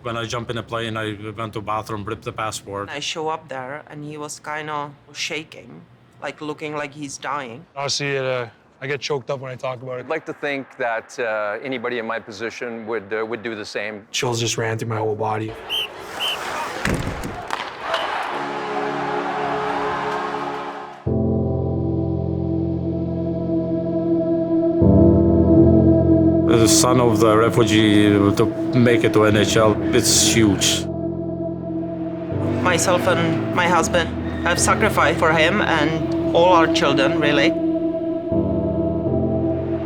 When I jump in a plane, I went to bathroom, ripped the passport. I show up there and he was kind of shaking, like looking like he's dying. Honestly, I get choked up when I talk about it. I'd like to think that anybody in my position would do the same. Chills just ran through my whole body. The son of the refugee to make it to NHL, it's huge. Myself and my husband have sacrificed for him and all our children, really.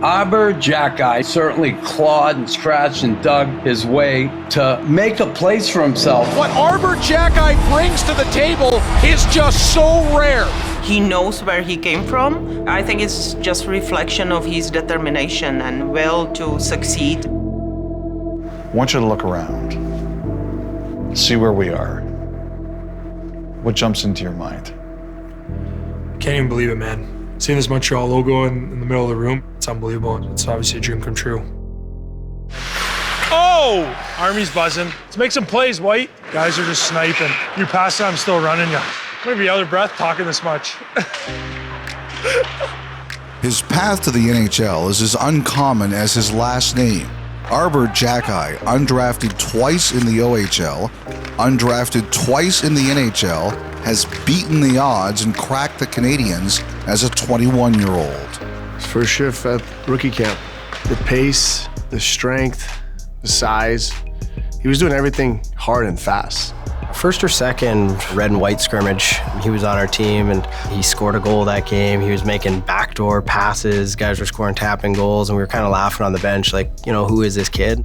Arber Xhekaj certainly clawed and scratched and dug his way to make a place for himself. What Arber Xhekaj brings to the table is just so rare. He knows where he came from. I think it's just a reflection of his determination and will to succeed. I want you to look around, see where we are. What jumps into your mind? Can't even believe it, man. Seeing this Montreal logo in the middle of the room, it's unbelievable. It's obviously a dream come true. Oh! Army's buzzing. Let's make some plays, White. Guys are just sniping. You pass it, I'm still running you. Maybe out of breath talking this much. His path to the NHL is as uncommon as his last name. Arber Xhekaj, undrafted twice in the OHL, undrafted twice in the NHL, has beaten the odds and cracked the Canadiens as a 21-year-old. First shift at rookie camp. The pace, the strength, the size. He was doing everything hard and fast. First or second red and white scrimmage, he was on our team and he scored a goal that game. He was making backdoor passes, guys were scoring tapping goals, and we were kind of laughing on the bench like, you know, who is this kid?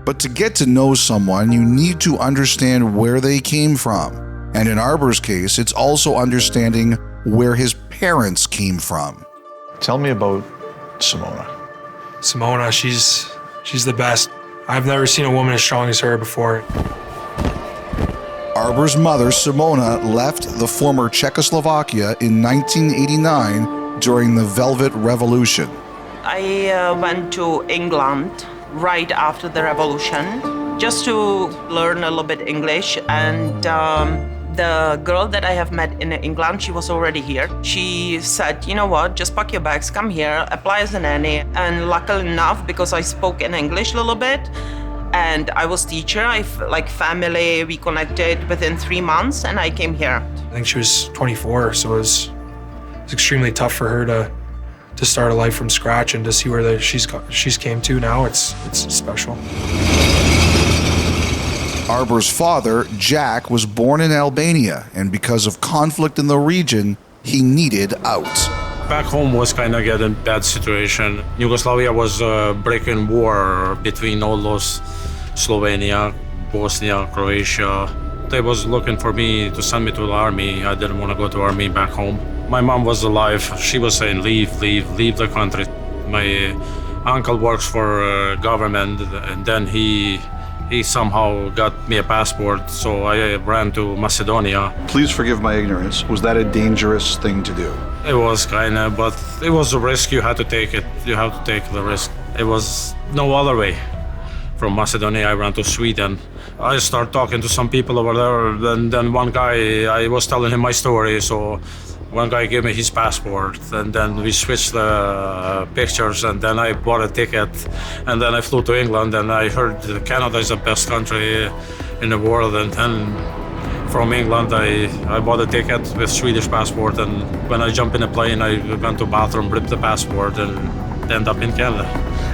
But to get to know someone, you need to understand where they came from. And in Arber's case, it's also understanding where his parents came from. Tell me about Simona. Simona, she's the best. I've never seen a woman as strong as her before. Arber's mother, Simona, left the former Czechoslovakia in 1989 during the Velvet Revolution. I went to England right after the revolution just to learn a little bit English, and the girl that I have met in England, she was already here. She said, you know what, just pack your bags, come here, apply as a nanny. And luckily enough, because I spoke in English a little bit, and I was teacher, like family, we connected within 3 months, and I came here. I think she was 24, so it was extremely tough for her to start a life from scratch and to see where she's came to now. It's special. Arber's father, Jack, was born in Albania, and because of conflict in the region, he needed out. Back home was kind of getting bad situation. Yugoslavia was breaking war between all those Slovenia, Bosnia, Croatia. They was looking for me to send me to the army. I didn't want to go to army back home. My mom was alive. She was saying, leave the country. My uncle works for government, and then he somehow got me a passport, so I ran to Macedonia. Please forgive my ignorance. Was that a dangerous thing to do? It was kinda, but it was a risk. You had to take it. You have to take the risk. It was no other way. From Macedonia, I ran to Sweden. I started talking to some people over there, and then one guy, I was telling him my story, so one guy gave me his passport, and then we switched the pictures, and then I bought a ticket, and then I flew to England, and I heard Canada is the best country in the world, and then from England I bought a ticket with Swedish passport, and when I jumped in a plane, I went to bathroom, ripped the passport, and ended up in Canada.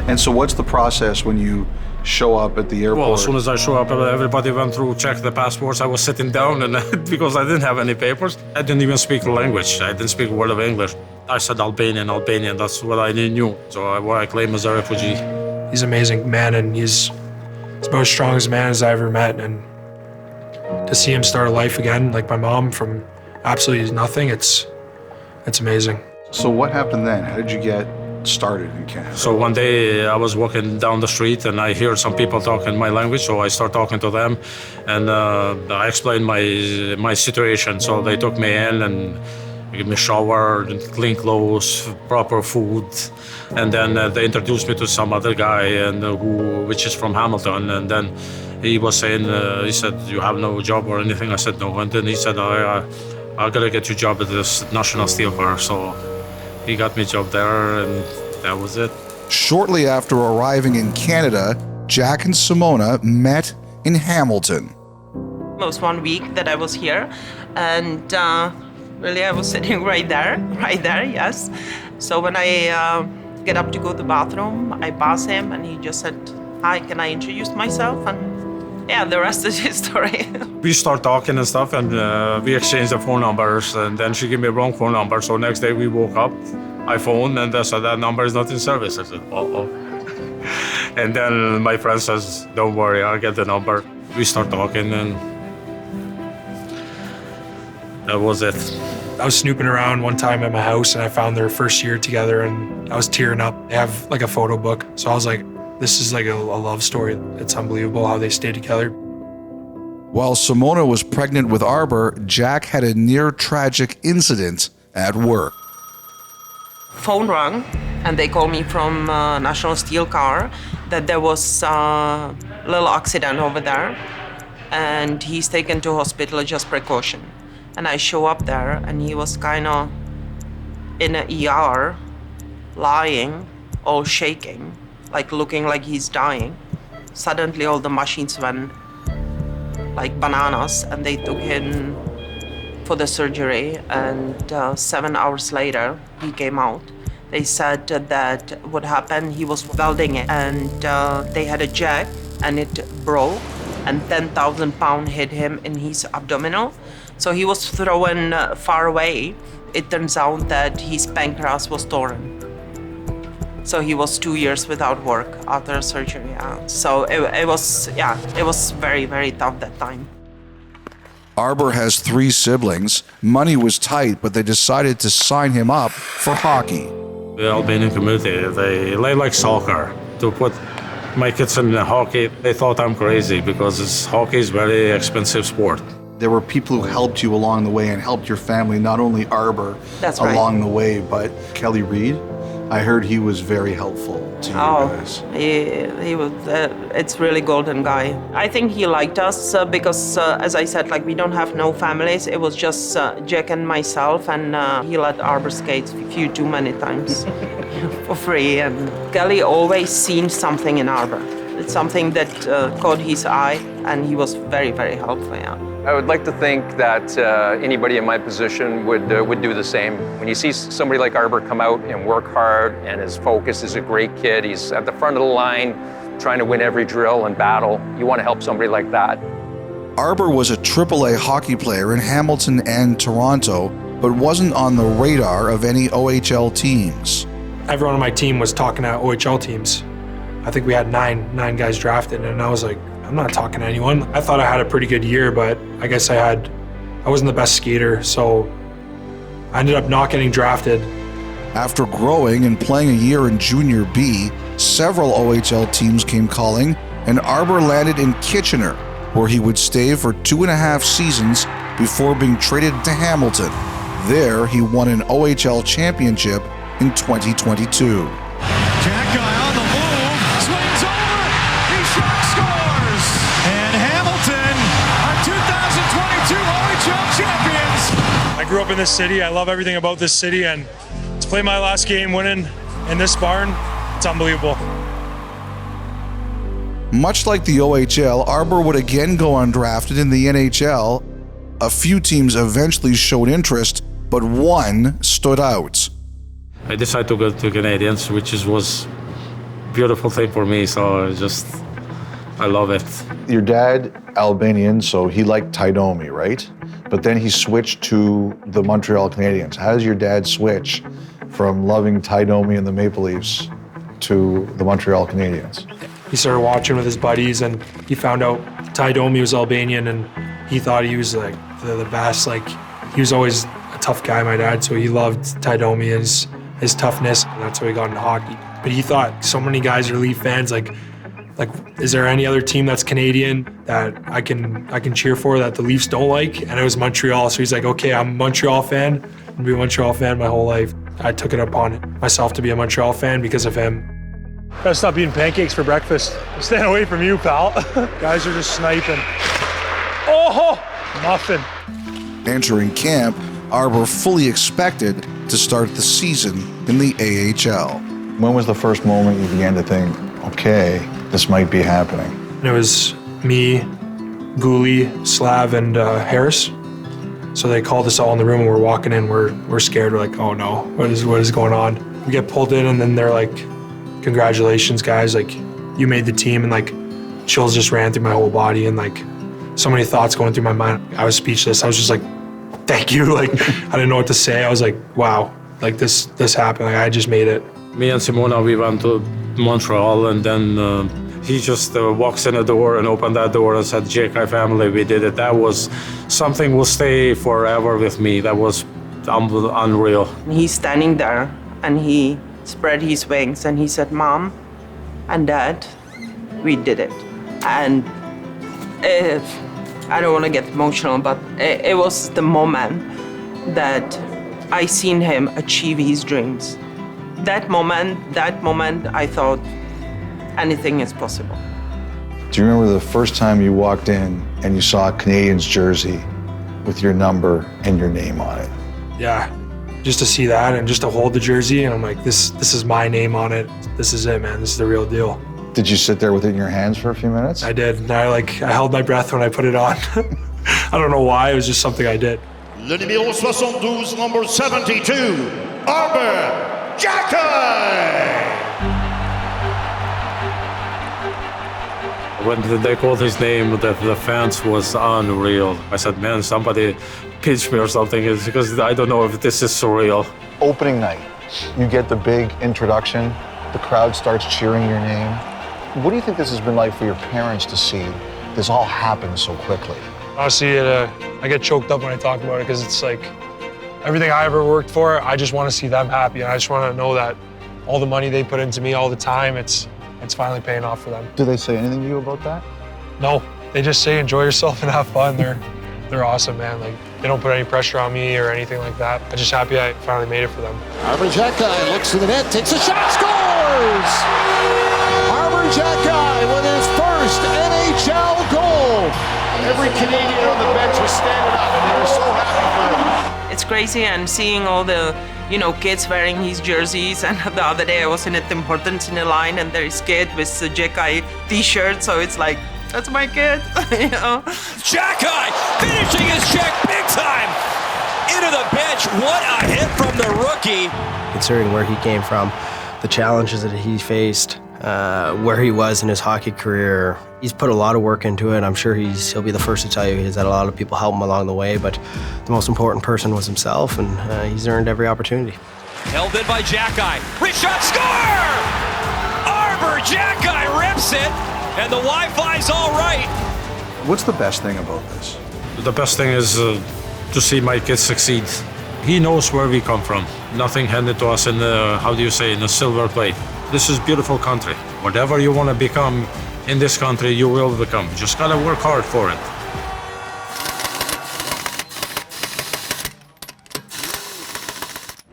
And so what's the process when you show up at the airport? Well, as soon as I show up, everybody went through, checked the passports. I was sitting down, and because I didn't have any papers, I didn't even speak the language. I didn't speak a word of English. I said Albanian, that's what I knew. So I claim as a refugee. He's an amazing man, and he's about as strong as a man as I ever met. And to see him start a life again, like my mom, from absolutely nothing, it's amazing. So what happened then? How did you get started in Canada? So one day I was walking down the street and I heard some people talking my language, so I start talking to them, and I explained my situation. So they took me in and gave me a shower, clean clothes, proper food, and then they introduced me to some other guy which is from Hamilton, and then He was saying, he said, you have no job or anything? I said, no. And then he said, I gotta get you a job at this National Steel Car. So he got me a job there, and that was it. Shortly after arriving in Canada, Jack and Simona met in Hamilton. It was 1 week that I was here, and really I was sitting right there, yes. So when I get up to go to the bathroom, I pass him, and he just said, hi, can I introduce myself? And yeah, the rest is history. We start talking and stuff, and we exchanged the phone numbers, and then she gave me a wrong phone number. So next day we woke up, I phoned, and they said that number is not in service. I said, uh-oh. And then my friend says, don't worry, I'll get the number. We start talking, and that was it. I was snooping around one time at my house, and I found their first year together, and I was tearing up. They have like a photo book. So I was like, this is like a love story. It's unbelievable how they stayed together. While Simona was pregnant with Arber, Jack had a near-tragic incident at work. Phone rang, and they called me from National Steel Car that there was a little accident over there, and he's taken to hospital just precaution. And I show up there, and he was kind of in an ER, lying, all shaking, like looking like he's dying. Suddenly all the machines went like bananas, and they took him for the surgery, and 7 hours later he came out. They said that what happened, he was welding it, and they had a jack, and it broke, and 10,000 pounds hit him in his abdominal. So he was thrown far away. It turns out that his pancreas was torn. So he was 2 years without work after surgery. So it was very, very tough that time. Arber has 3 siblings. Money was tight, but they decided to sign him up for hockey. The Albanian community, they like soccer. To put my kids in hockey, they thought I'm crazy because hockey is a very expensive sport. There were people who helped you along the way and helped your family, not only Arber along the way, but Kelly Reid. I heard he was very helpful to you guys. He was. It's really golden guy. I think he liked us because, as I said, like we don't have no families. It was just Jack and myself, and he let Arber skate a few too many times for free. And Kelly always seen something in Arber. It's something that caught his eye, and he was very, very helpful. Yeah. I would like to think that anybody in my position would do the same. When you see somebody like Arber come out and work hard, and his focus is a great kid, he's at the front of the line trying to win every drill and battle, you want to help somebody like that. Arber was a AAA hockey player in Hamilton and Toronto, but wasn't on the radar of any OHL teams. Everyone on my team was talking to OHL teams. I think we had nine guys drafted, and I was like, I'm not talking to anyone. I thought I had a pretty good year, but I guess I wasn't the best skater, so I ended up not getting drafted. After growing and playing a year in Junior B, several OHL teams came calling, and Arber landed in Kitchener, where he would stay for 2.5 seasons before being traded to Hamilton. There, he won an OHL championship in 2022. Xhekaj on the move, swings over, he shot scores, and Hamilton are 2022 OHL champions. I grew up in this city. I love everything about this city, and to play my last game winning in this barn, it's unbelievable. Much like the OHL, Arber would again go undrafted in the NHL. A few teams eventually showed interest, but one stood out. I decided to go to Canadians, which was a beautiful thing for me, so I love it. Your dad, Albanian, so he liked Taidomi, right? But then he switched to the Montreal Canadiens. How does your dad switch from loving Taidomi and the Maple Leafs to the Montreal Canadiens? He started watching with his buddies, and he found out Taidomi was Albanian, and he thought he was like the best. Like, he was always a tough guy, my dad, so he loved Taidomi, his toughness, and that's how he got into hockey. But he thought, so many guys are Leaf fans, like, is there any other team that's Canadian that I can cheer for that the Leafs don't like? And it was Montreal, so he's like, okay, I'm a Montreal fan. I'll be a Montreal fan my whole life. I took it upon myself to be a Montreal fan because of him. Gotta stop eating pancakes for breakfast. I'm staying away from you, pal. Guys are just sniping. Oh, muffin. Entering camp, Arber fully expected to start the season in the AHL. When was the first moment you began to think, okay, this might be happening? And it was me, Gouli, Slav, and Harris. So they called us all in the room and we're walking in. We're scared. We're like, oh no, what is going on? We get pulled in and then they're like, congratulations, guys. Like, you made the team. And like, chills just ran through my whole body and like, so many thoughts going through my mind. I was speechless. I was just like, thank you. Like, I didn't know what to say. I was like, wow, like this happened. Like, I just made it. Me and Simona, we went to Montreal, and then he just walks in the door and opened that door and said, Xhekaj family, we did it. That was something will stay forever with me. That was unreal. He's standing there and he spread his wings and he said, Mom and Dad, we did it. And I don't want to get emotional, but it was the moment that I seen him achieve his dreams. That moment, I thought anything is possible. Do you remember the first time you walked in and you saw a Canadiens jersey with your number and your name on it? Yeah, just to see that and just to hold the jersey, and I'm like, this is my name on it. This is it, man. This is the real deal. Did you sit there with it in your hands for a few minutes? I did. And I held my breath when I put it on. I don't know why. It was just something I did. Le numéro 72, number 72, Arber Xhekaj. When they called his name, the fans was unreal. I said, man, somebody pinch me or something, because I don't know if this is surreal. Opening night, you get the big introduction, the crowd starts cheering your name. What do you think this has been like for your parents to see this all happen so quickly? Honestly, I get choked up when I talk about it because it's like everything I ever worked for, I just want to see them happy. And I just want to know that all the money they put into me all the time, it's finally paying off for them. Do they say anything to you about that? No, they just say enjoy yourself and have fun. They're awesome, man. Like, they don't put any pressure on me or anything like that. I'm just happy I finally made it for them. Arber Xhekaj looks to the net, takes a shot, scores! Arber Xhekaj with his first NHL goal. Every Canadian on the bench was standing up and they were so happy for him. It's crazy, and seeing all the kids wearing his jerseys. And the other day I was in a Tim Hortons in a line and there is a kid with a Xhekaj t-shirt, so it's like, that's my kid, Xhekaj finishing his check big time into the bench. What a hit from the rookie. Considering where he came from, the challenges that he faced, where he was in his hockey career, he's put a lot of work into it. I'm sure he'll be the first to tell you he's had a lot of people help him along the way, but the most important person was himself, and he's earned every opportunity. Held in by Xhekaj. Rich shot, score! Arber Xhekaj rips it, and the Wi-Fi's all right. What's the best thing about this? The best thing is to see my kids succeed. He knows where we come from. Nothing handed to us in in a silver plate. This is beautiful country. Whatever you want to become in this country, you will become. Just gotta work hard for it.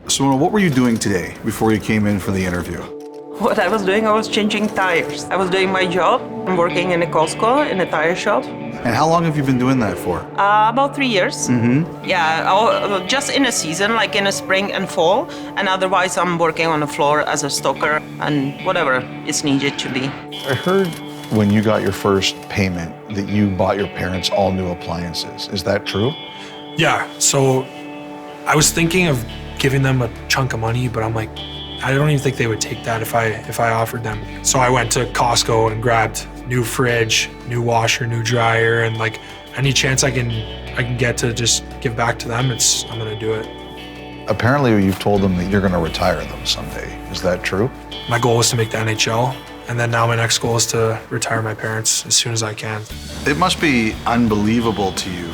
Simona, what were you doing today before you came in for the interview? What I was doing, I was changing tires. I was doing my job. I'm working in a Costco, in a tire shop. And how long have you been doing that for? About 3 years. Mm-hmm. Yeah, just in a season, like in a spring and fall. And otherwise, I'm working on the floor as a stoker and whatever is needed to be. I heard when you got your first payment that you bought your parents all new appliances. Is that true? Yeah, so I was thinking of giving them a chunk of money, but I'm like, I don't even think they would take that if I offered them. So I went to Costco and grabbed new fridge, new washer, new dryer, and like any chance I can get to just give back to them, I'm gonna do it. Apparently you've told them that you're gonna retire them someday. Is that true? My goal is to make the NHL, and then now my next goal is to retire my parents as soon as I can. It must be unbelievable to you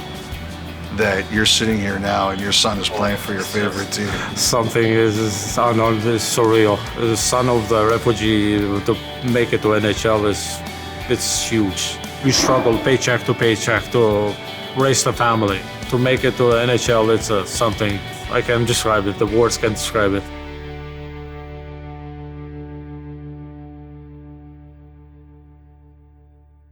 that you're sitting here now and your son is playing for your favorite team. Something is surreal. The son of the refugee to make it to NHL it's huge. We struggle paycheck to paycheck to raise the family. To make it to NHL, it's something I can't describe it. The words can't describe it.